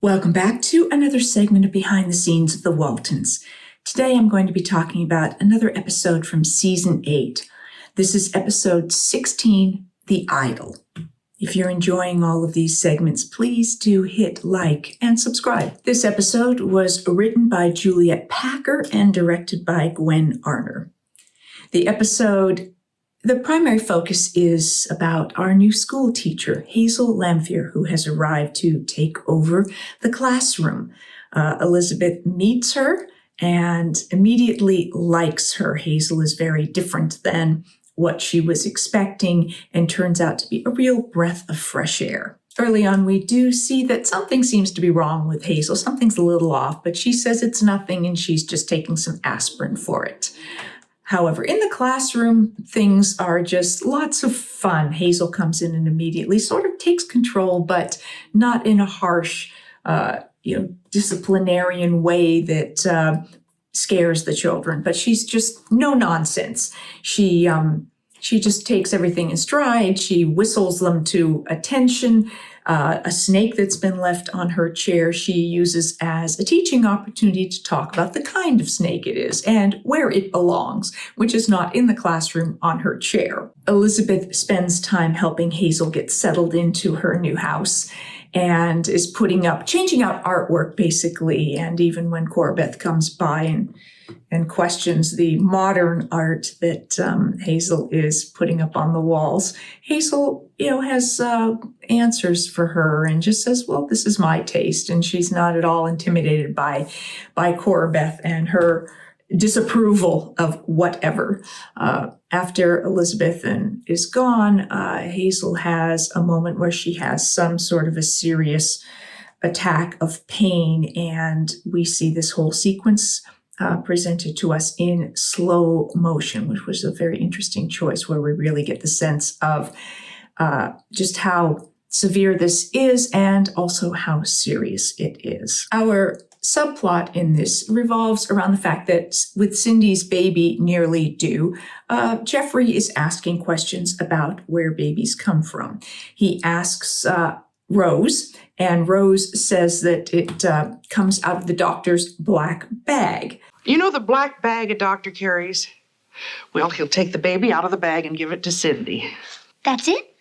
Welcome back to another segment of Behind the Scenes of the Waltons. Today I'm going to be talking about another episode from Season 8. This is episode 16, The Idol. If you're enjoying all of these segments, please do hit like and subscribe. This episode was written by Juliet Packer and directed by Gwen Arner. The primary focus is about our new school teacher, Hazel Lamphere, who has arrived to take over the classroom. Elizabeth meets her and immediately likes her. Hazel is very different than what she was expecting and turns out to be a real breath of fresh air. Early on, we do see that something seems to be wrong with Hazel. Something's a little off, but she says it's nothing and she's just taking some aspirin for it. However, in the classroom, things are just lots of fun. Hazel comes in and immediately sort of takes control, but not in a harsh, disciplinarian way that scares the children. But she's just no nonsense. She just takes everything in stride. She whistles them to attention. A snake that's been left on her chair she uses as a teaching opportunity to talk about the kind of snake it is and where it belongs, which is not in the classroom on her chair. Elizabeth spends time helping Hazel get settled into her new house and is changing out artwork basically. And even when Corbeth comes by and questions the modern art that Hazel is putting up on the walls, Hazel, has answers for her and just says, well, this is my taste. And she's not at all intimidated by Corbeth and her disapproval of whatever. After Elizabeth is gone, Hazel has a moment where she has some sort of a serious attack of pain, and we see this whole sequence presented to us in slow motion, which was a very interesting choice where we really get the sense of just how severe this is and also how serious it is. Our subplot in this revolves around the fact that with Cindy's baby nearly due, Jeffrey is asking questions about where babies come from. He asks Rose, and Rose says that it comes out of the doctor's black bag. You know the black bag a doctor carries? Well, he'll take the baby out of the bag and give it to Cindy. That's it?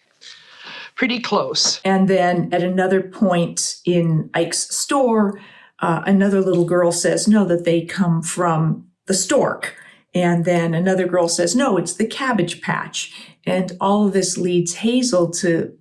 Pretty close. And then at another point in Ike's store, another little girl says, no, that they come from the stork. And then another girl says, no, it's the Cabbage Patch. And all of this leads Hazel to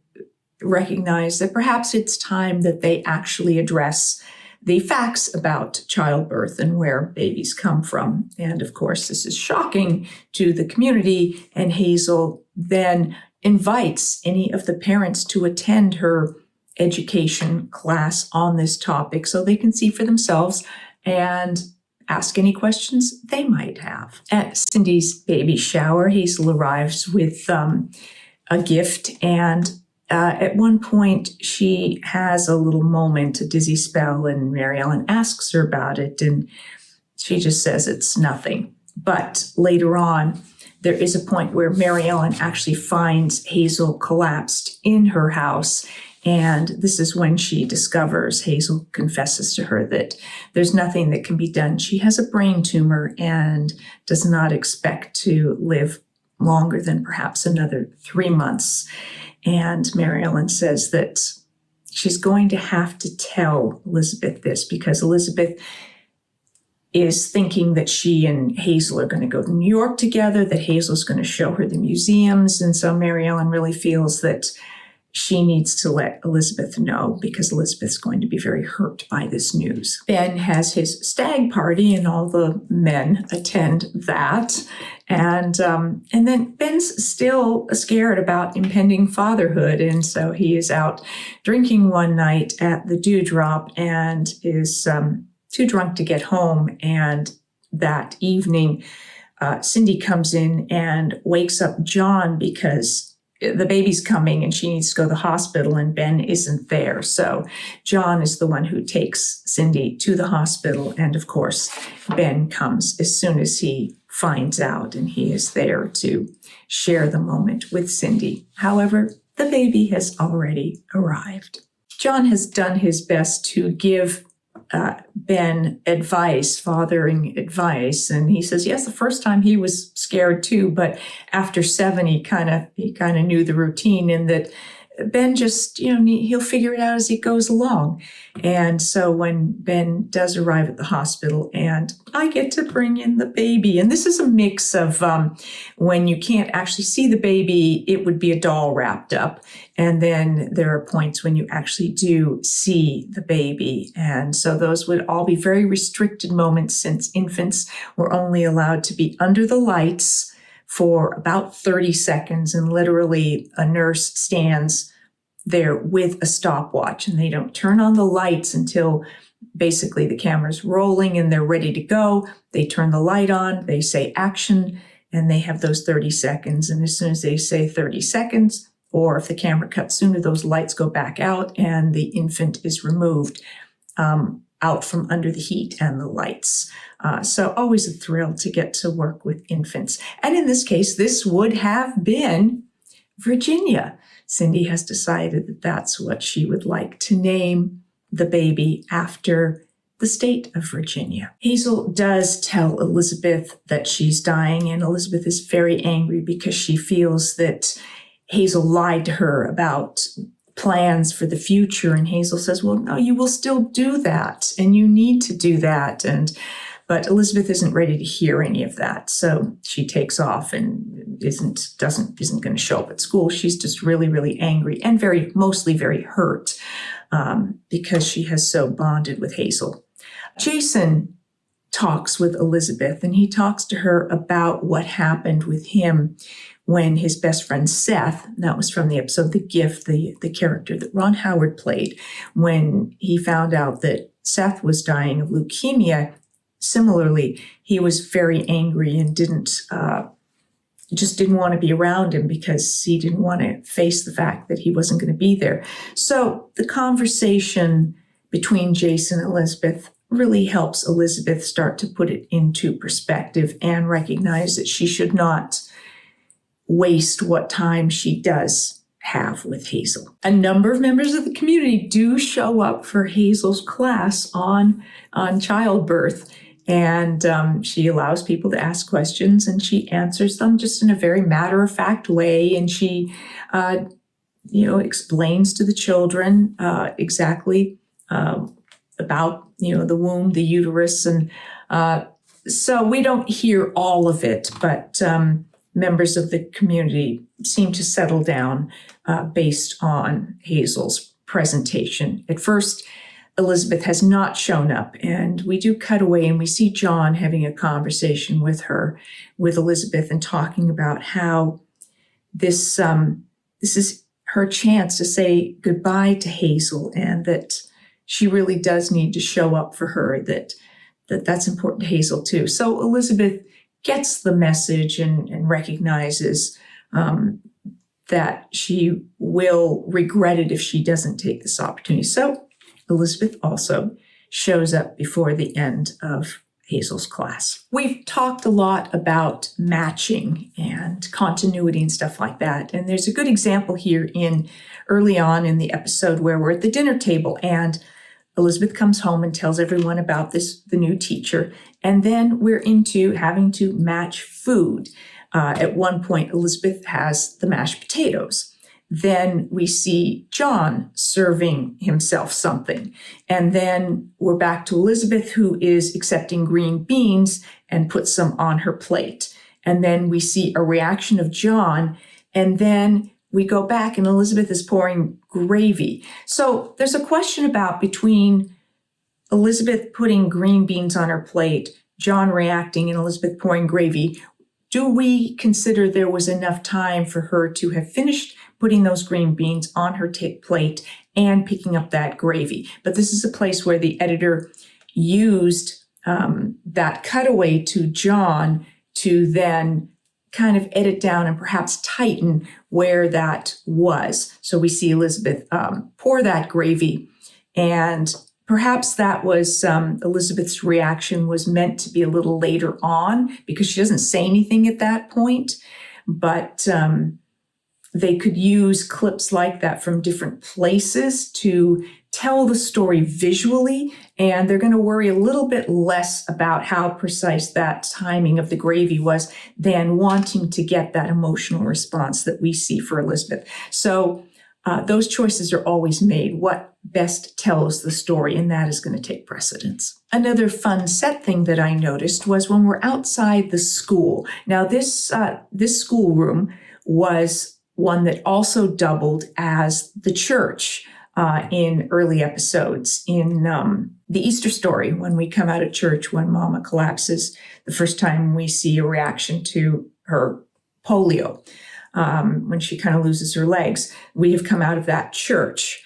recognize that perhaps it's time that they actually address the facts about childbirth and where babies come from. And of course, this is shocking to the community. And Hazel then invites any of the parents to attend her education class on this topic so they can see for themselves and ask any questions they might have. At Cindy's baby shower, Hazel arrives with a gift, and at one point she has a little moment, a dizzy spell, and Mary Ellen asks her about it, and she just says it's nothing. But later on, there is a point where Mary Ellen actually finds Hazel collapsed in her house. And this is when she discovers, Hazel confesses to her that there's nothing that can be done. She has a brain tumor and does not expect to live longer than perhaps another 3 months. And Mary Ellen says that she's going to have to tell Elizabeth this because Elizabeth is thinking that she and Hazel are going to go to New York together, that Hazel's going to show her the museums. And so Mary Ellen really feels that she needs to let Elizabeth know because Elizabeth's going to be very hurt by this news. Ben has his stag party and all the men attend that. And then Ben's still scared about impending fatherhood. And so he is out drinking one night at the Dewdrop and is too drunk to get home. And that evening, Cindy comes in and wakes up John because the baby's coming and she needs to go to the hospital and Ben isn't there. So John is the one who takes Cindy to the hospital. And of course, Ben comes as soon as he finds out, and he is there to share the moment with Cindy. However, the baby has already arrived. John has done his best to give Ben advice, fathering advice. And he says, yes, the first time he was scared too, but after 7, he kind of knew the routine, and that Ben just, he'll figure it out as he goes along. And so when Ben does arrive at the hospital, and I get to bring in the baby, and this is a mix of when you can't actually see the baby, it would be a doll wrapped up. And then there are points when you actually do see the baby. And so those would all be very restricted moments, since infants were only allowed to be under the lights for about 30 seconds. And literally a nurse stands there with a stopwatch, and they don't turn on the lights until basically the camera's rolling and they're ready to go. They turn the light on, they say action, and they have those 30 seconds. And as soon as they say 30 seconds, or if the camera cuts sooner, those lights go back out and the infant is removed out from under the heat and the lights. So always a thrill to get to work with infants. And in this case, this would have been Virginia. Cindy has decided that that's what she would like to name the baby, after the state of Virginia. Hazel does tell Elizabeth that she's dying, and Elizabeth is very angry because she feels that Hazel lied to her about plans for the future. And Hazel says, well, no, you will still do that, and you need to do that. But Elizabeth isn't ready to hear any of that. So she takes off and isn't going to show up at school. She's just really, really angry and mostly very hurt because she has so bonded with Hazel. Jason talks with Elizabeth, and he talks to her about what happened with him when his best friend Seth, that was from the episode The Gift, the character that Ron Howard played, when he found out that Seth was dying of leukemia. Similarly, he was very angry and didn't want to be around him because he didn't want to face the fact that he wasn't going to be there. So the conversation between Jason and Elizabeth really helps Elizabeth start to put it into perspective and recognize that she should not waste what time she does have with Hazel. A number of members of the community do show up for Hazel's class on childbirth. And she allows people to ask questions, and she answers them just in a very matter-of-fact way. And she, explains to the children exactly about, the womb, the uterus. And so we don't hear all of it, but members of the community seem to settle down based on Hazel's presentation. At first, Elizabeth has not shown up, and we do cut away and we see John having a conversation with Elizabeth, and talking about how this is her chance to say goodbye to Hazel, and that she really does need to show up for her, that's important to Hazel too. So Elizabeth gets the message and recognizes that she will regret it if she doesn't take this opportunity. So Elizabeth also shows up before the end of Hazel's class. We've talked a lot about matching and continuity and stuff like that. And there's a good example here early on in the episode where we're at the dinner table, and Elizabeth comes home and tells everyone about the new teacher. And then we're into having to match food. At one point, Elizabeth has the mashed potatoes. Then we see John serving himself something. And then we're back to Elizabeth, who is accepting green beans and puts some on her plate. And then we see a reaction of John. And then we go back and Elizabeth is pouring gravy. So there's a question about between Elizabeth putting green beans on her plate, John reacting, and Elizabeth pouring gravy. Do we consider there was enough time for her to have finished putting those green beans on her plate and picking up that gravy? But this is a place where the editor used that cutaway to John to then kind of edit down and perhaps tighten where that was. So we see Elizabeth pour that gravy, and perhaps that was Elizabeth's reaction was meant to be a little later on because she doesn't say anything at that point. But they could use clips like that from different places to tell the story visually, and they're going to worry a little bit less about how precise that timing of the gravy was than wanting to get that emotional response that we see for Elizabeth. So those choices are always made. What best tells the story, and that is going to take precedence. Another fun set thing that I noticed was when we're outside the school. Now, this schoolroom was one that also doubled as the church in early episodes. In the Easter story, when we come out of church, when Mama collapses, the first time we see a reaction to her polio, when she kind of loses her legs, we have come out of that church.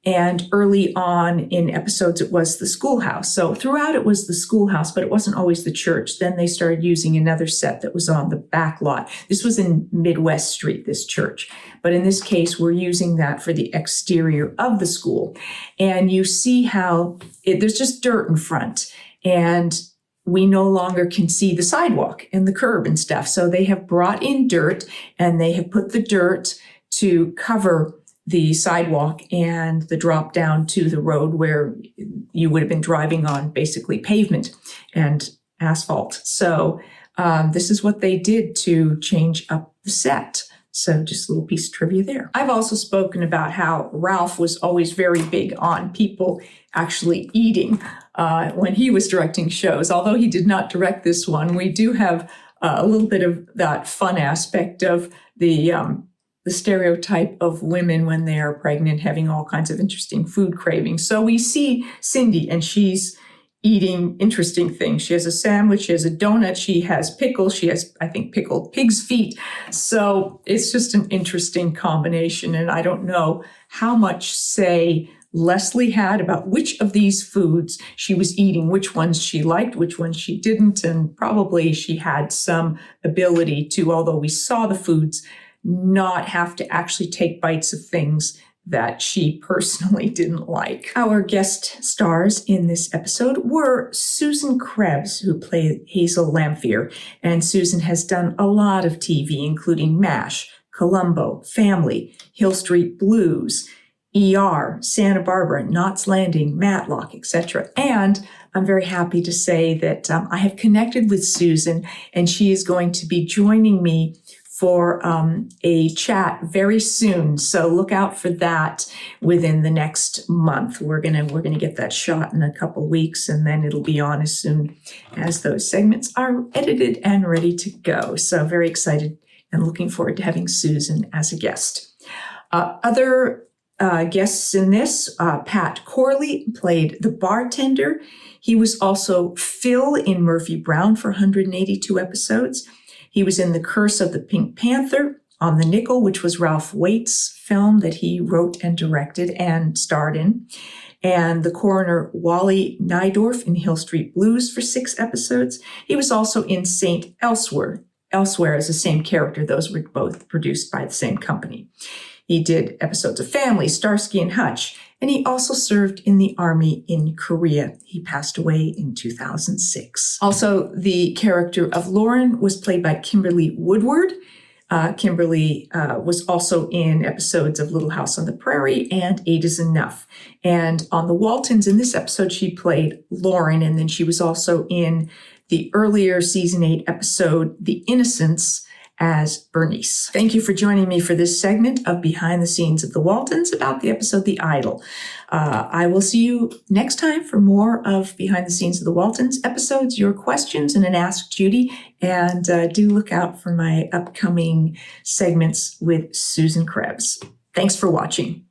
And early on in episodes, it was the schoolhouse. So throughout it was the schoolhouse, but it wasn't always the church. Then they started using another set that was on the back lot. This was in Midwest Street, this church. But in this case, we're using that for the exterior of the school. And you see how there's just dirt in front. And we no longer can see the sidewalk and the curb and stuff. So they have brought in dirt, and they have put the dirt to cover the sidewalk and the drop down to the road where you would have been driving on basically pavement and asphalt. So this is what they did to change up the set. So just a little piece of trivia there. I've also spoken about how Ralph was always very big on people actually eating when he was directing shows. Although he did not direct this one, we do have a little bit of that fun aspect of the stereotype of women when they are pregnant having all kinds of interesting food cravings. So we see Cindy, and she's eating interesting things. She has a sandwich, she has a donut, she has pickles, she has, I think, pickled pig's feet. So it's just an interesting combination. And I don't know how much say Leslie had about which of these foods she was eating, which ones she liked, which ones she didn't. And probably she had some ability to, although we saw the foods, not have to actually take bites of things that she personally didn't like. Our guest stars in this episode were Susan Krebs, who played Hazel Lamphere. And Susan has done a lot of TV, including MASH, Columbo, Family, Hill Street Blues, ER, Santa Barbara, Knots Landing, Matlock, etc. And I'm very happy to say that I have connected with Susan, and she is going to be joining me for a chat very soon. So look out for that within the next month. We're gonna get that shot in a couple weeks, and then it'll be on as soon as those segments are edited and ready to go. So very excited and looking forward to having Susan as a guest. Other guests in this, Pat Corley played the bartender. He was also Phil in Murphy Brown for 182 episodes. He was in The Curse of the Pink Panther, on the Nickel, which was Ralph Waite's film that he wrote and directed and starred in, and the coroner Wally Nydorf in Hill Street Blues for 6 episodes. He was also in Saint Elsewhere as the same character. Those were both produced by the same company. He did episodes of Family, Starsky and Hutch, and he also served in the Army in Korea. He passed away in 2006. Also, the character of Lauren was played by Kimberly Woodward. Kimberly was also in episodes of Little House on the Prairie and 8 is Enough. And on the Waltons, in this episode, she played Lauren, and then she was also in the earlier season 8 episode, The Innocents, as Bernice. Thank you for joining me for this segment of Behind the Scenes of the Waltons about the episode The Idol. I will see you next time for more of Behind the Scenes of the Waltons episodes, your questions, and an Ask Judy. And do look out for my upcoming segments with Susan Krebs. Thanks for watching.